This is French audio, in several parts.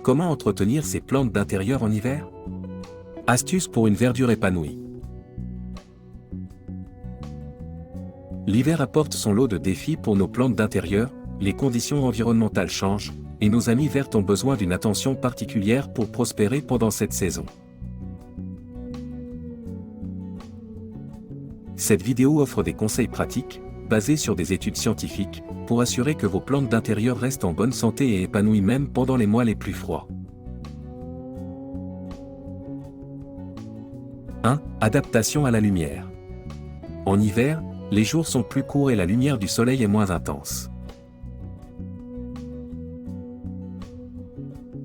Comment entretenir ces plantes d'intérieur en hiver? Astuces pour une verdure épanouie. L'hiver apporte son lot de défis pour nos plantes d'intérieur, les conditions environnementales changent, et nos amis verts ont besoin d'une attention particulière pour prospérer pendant cette saison. Cette vidéo offre des conseils pratiques, basés sur des études scientifiques, pour assurer que vos plantes d'intérieur restent en bonne santé et épanouies même pendant les mois les plus froids. 1. Adaptation à la lumière. En hiver, les jours sont plus courts et la lumière du soleil est moins intense.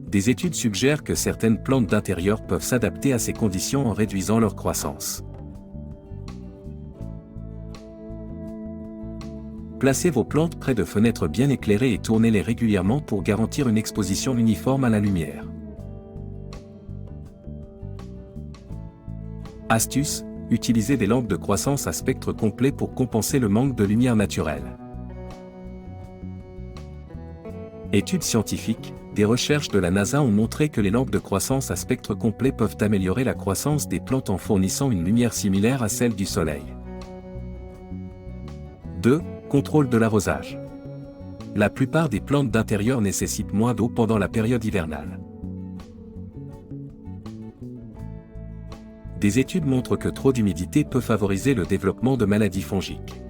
Des études suggèrent que certaines plantes d'intérieur peuvent s'adapter à ces conditions en réduisant leur croissance. Placez vos plantes près de fenêtres bien éclairées et tournez-les régulièrement pour garantir une exposition uniforme à la lumière. Astuce: utilisez des lampes de croissance à spectre complet pour compenser le manque de lumière naturelle. Études scientifiques: des recherches de la NASA ont montré que les lampes de croissance à spectre complet peuvent améliorer la croissance des plantes en fournissant une lumière similaire à celle du soleil. 2. Contrôle de l'arrosage. La plupart des plantes d'intérieur nécessitent moins d'eau pendant la période hivernale. Des études montrent que trop d'humidité peut favoriser le développement de maladies fongiques.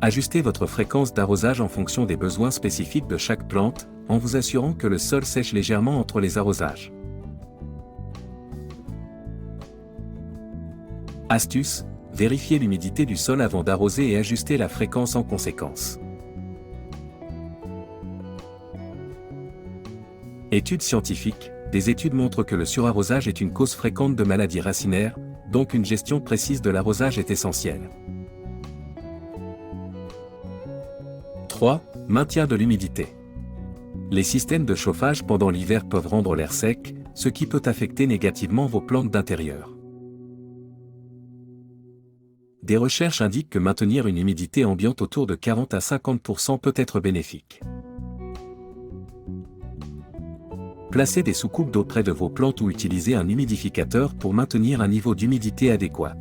Ajustez votre fréquence d'arrosage en fonction des besoins spécifiques de chaque plante, en vous assurant que le sol sèche légèrement entre les arrosages. Astuce: vérifiez l'humidité du sol avant d'arroser et ajustez la fréquence en conséquence. Études scientifiques: des études montrent que le surarrosage est une cause fréquente de maladies racinaires, donc une gestion précise de l'arrosage est essentielle. 3. Maintien de l'humidité. Les systèmes de chauffage pendant l'hiver peuvent rendre l'air sec, ce qui peut affecter négativement vos plantes d'intérieur. Des recherches indiquent que maintenir une humidité ambiante autour de 40 à 50% peut être bénéfique. Placez des soucoupes d'eau près de vos plantes ou utilisez un humidificateur pour maintenir un niveau d'humidité adéquat.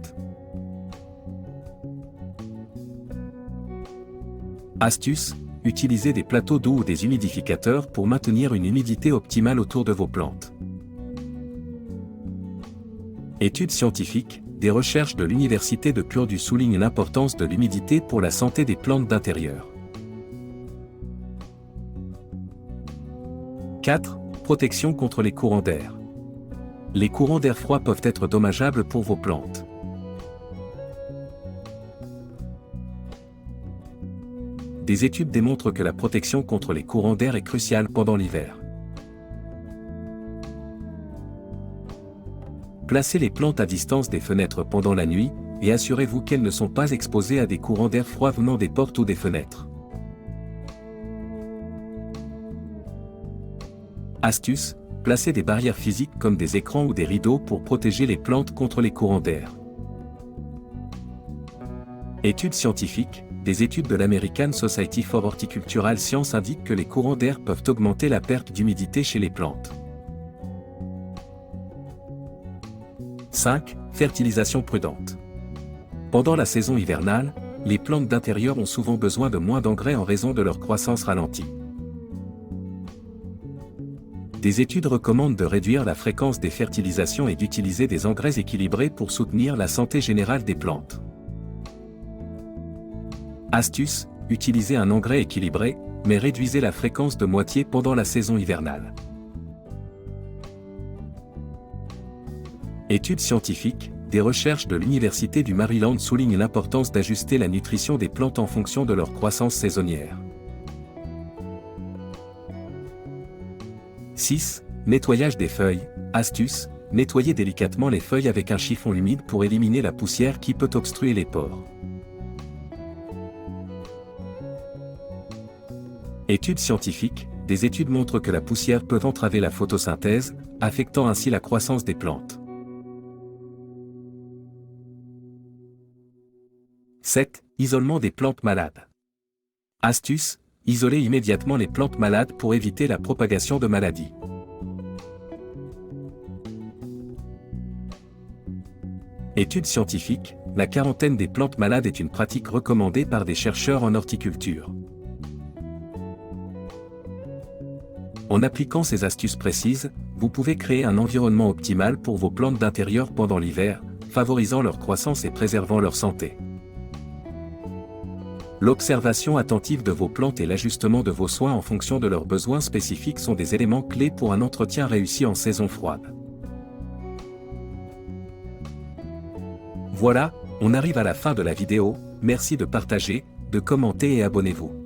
Astuce: utilisez des plateaux d'eau ou des humidificateurs pour maintenir une humidité optimale autour de vos plantes. Études scientifiques: des recherches de l'Université de Purdue soulignent l'importance de l'humidité pour la santé des plantes d'intérieur. 4. Protection contre les courants d'air. Les courants d'air froid peuvent être dommageables pour vos plantes. Des études démontrent que la protection contre les courants d'air est cruciale pendant l'hiver. Placez les plantes à distance des fenêtres pendant la nuit, et assurez-vous qu'elles ne sont pas exposées à des courants d'air froid venant des portes ou des fenêtres. Astuce: placez des barrières physiques comme des écrans ou des rideaux pour protéger les plantes contre les courants d'air. Études scientifiques: des études de l'American Society for Horticultural Science indiquent que les courants d'air peuvent augmenter la perte d'humidité chez les plantes. 5. Fertilisation prudente. Pendant la saison hivernale, les plantes d'intérieur ont souvent besoin de moins d'engrais en raison de leur croissance ralentie. Des études recommandent de réduire la fréquence des fertilisations et d'utiliser des engrais équilibrés pour soutenir la santé générale des plantes. Astuce: utilisez un engrais équilibré, mais réduisez la fréquence de moitié pendant la saison hivernale. Études scientifiques: des recherches de l'Université du Maryland soulignent l'importance d'ajuster la nutrition des plantes en fonction de leur croissance saisonnière. 6. Nettoyage des feuilles. Astuce: nettoyez délicatement les feuilles avec un chiffon humide pour éliminer la poussière qui peut obstruer les pores. Études scientifiques: des études montrent que la poussière peut entraver la photosynthèse, affectant ainsi la croissance des plantes. 7. Isolement des plantes malades. Astuce: Isolez immédiatement les plantes malades pour éviter la propagation de maladies. Étude scientifique, la quarantaine des plantes malades est une pratique recommandée par des chercheurs en horticulture. En appliquant ces astuces précises, vous pouvez créer un environnement optimal pour vos plantes d'intérieur pendant l'hiver, favorisant leur croissance et préservant leur santé. L'observation attentive de vos plantes et l'ajustement de vos soins en fonction de leurs besoins spécifiques sont des éléments clés pour un entretien réussi en saison froide. Voilà, on arrive à la fin de la vidéo, merci de partager, de commenter et abonnez-vous.